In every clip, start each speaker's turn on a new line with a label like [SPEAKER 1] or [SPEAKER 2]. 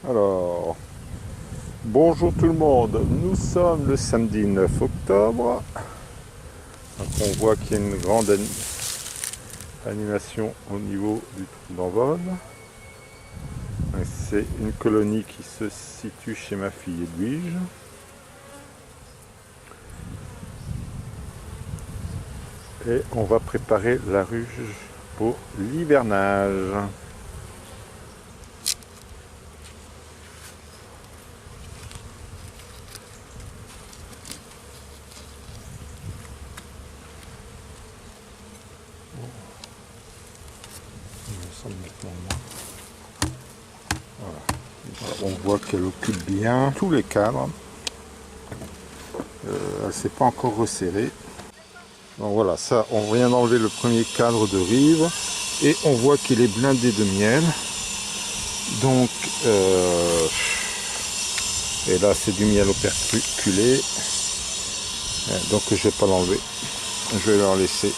[SPEAKER 1] Alors, bonjour tout le monde, nous sommes le samedi 9 octobre. Donc on voit qu'il y a une grande animation au niveau du trou d'envol. C'est une colonie qui se situe chez ma fille Edwige. Et on va préparer la ruche pour l'hivernage. Voilà. On voit qu'elle occupe bien tous les cadres. Elle ne s'est pas encore resserrée. Donc voilà, ça, on vient d'enlever le premier cadre de rive et on voit qu'il est blindé de miel. Donc, et là c'est du miel operculé. Donc je ne vais pas l'enlever, je vais leur laisser.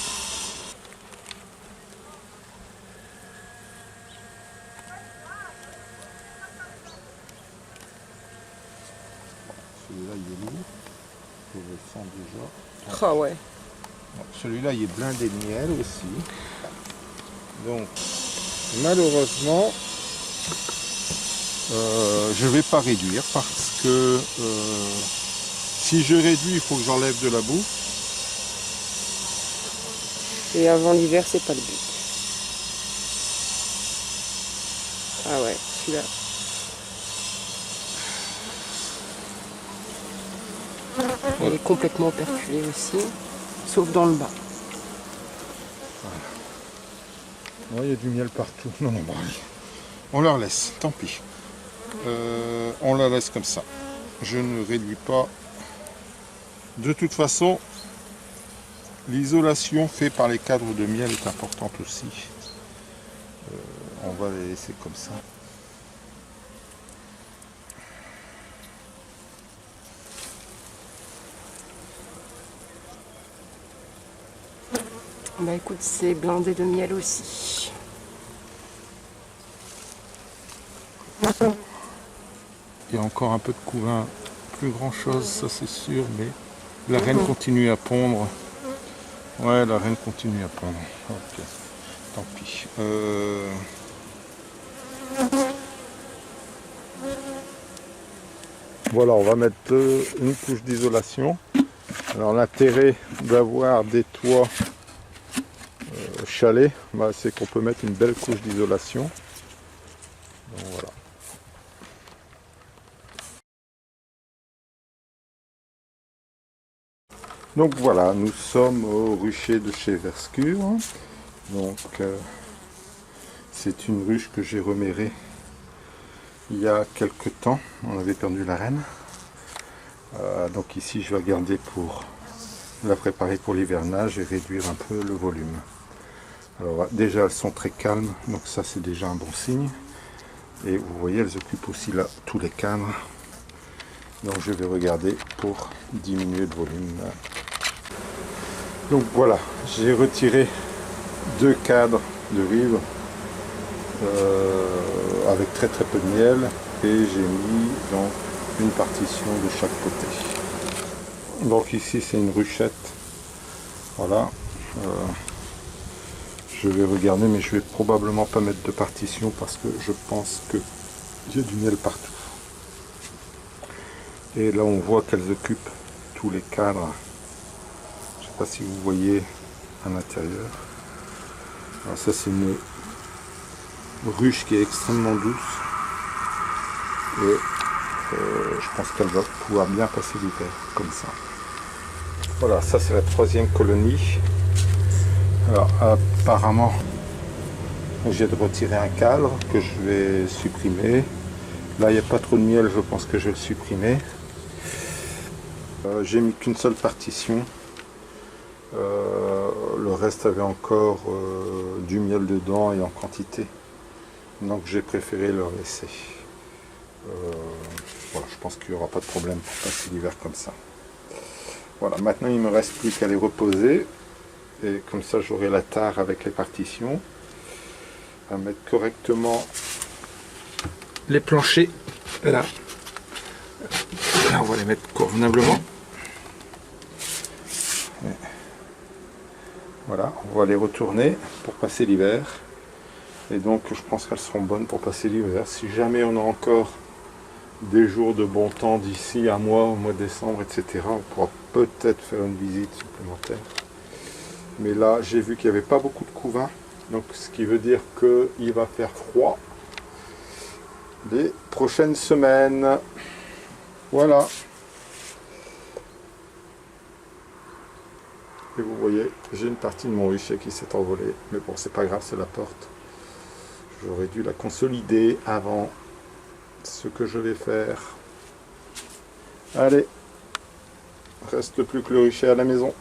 [SPEAKER 1] Celui-là il est lourd, je le sens déjà.
[SPEAKER 2] Ah ouais.
[SPEAKER 1] Celui-là il est blindé de miel aussi. Donc malheureusement je ne vais pas réduire parce que si je réduis il faut que j'enlève de la boue.
[SPEAKER 2] Et avant l'hiver, c'est pas le but. Ah ouais, celui-là. Elle est complètement operculée aussi, sauf dans le bas.
[SPEAKER 1] Voilà. Il y a du miel partout. Non, non, bon, on leur laisse, tant pis. On la laisse comme ça. Je ne réduis pas. De toute façon, l'isolation faite par les cadres de miel est importante aussi. On va les laisser comme ça.
[SPEAKER 2] Bah écoute, c'est blindé de miel aussi.
[SPEAKER 1] Il y a encore un peu de couvain, plus grand chose, ça c'est sûr, mais la reine continue à pondre. Ouais, la reine continue à pondre. Ok, tant pis. Voilà, on va mettre une couche d'isolation. Alors l'intérêt d'avoir des toits chalets, bah, c'est qu'on peut mettre une belle couche d'isolation. Donc voilà. Donc voilà, nous sommes au rucher de chez Verscure. Donc c'est une ruche que j'ai remérée il y a quelques temps. On avait perdu la reine. Donc ici je vais garder pour la préparer pour l'hivernage et réduire un peu le volume. Alors déjà elles sont très calmes, donc ça c'est déjà un bon signe. Et vous voyez elles occupent aussi là tous les cadres. Donc je vais regarder pour diminuer le volume. Donc voilà, j'ai retiré 2 cadres de rive avec très peu de miel et j'ai mis donc une partition de chaque côté. Donc ici c'est une ruchette. Voilà. Je vais regarder mais je vais probablement pas mettre de partition parce que je pense que j'ai du miel partout. Et là on voit qu'elles occupent tous les cadres. Je ne sais pas si vous voyez à l'intérieur. Alors ça c'est une ruche qui est extrêmement douce. Et je pense qu'elle va pouvoir bien passer l'hiver comme ça. Voilà, ça c'est la 3e colonie. Alors apparemment j'ai de retirer un cadre que je vais supprimer. Là il n'y a pas trop de miel, je pense que je vais le supprimer. J'ai mis qu'une seule partition. Le reste avait encore du miel dedans et en quantité. Donc j'ai préféré le laisser. Voilà, je pense qu'il n'y aura pas de problème pour passer l'hiver comme ça. Voilà, maintenant il ne me reste plus qu'à les reposer. Et comme ça j'aurai la tare avec les partitions. À mettre correctement les planchers Là, on va les mettre convenablement. Voilà, on va les retourner pour passer l'hiver. Et donc je pense qu'elles seront bonnes pour passer l'hiver. Si jamais on a encore des jours de bon temps d'ici un mois, au mois de décembre, etc., on pourra peut-être faire une visite supplémentaire. Mais là, j'ai vu qu'il n'y avait pas beaucoup de couvains. Donc ce qui veut dire qu'il va faire froid les prochaines semaines. Voilà. Et vous voyez, j'ai une partie de mon rucher qui s'est envolée. Mais bon, c'est pas grave, c'est la porte. J'aurais dû la consolider avant ce que je vais faire. Allez, reste plus que le rucher à la maison.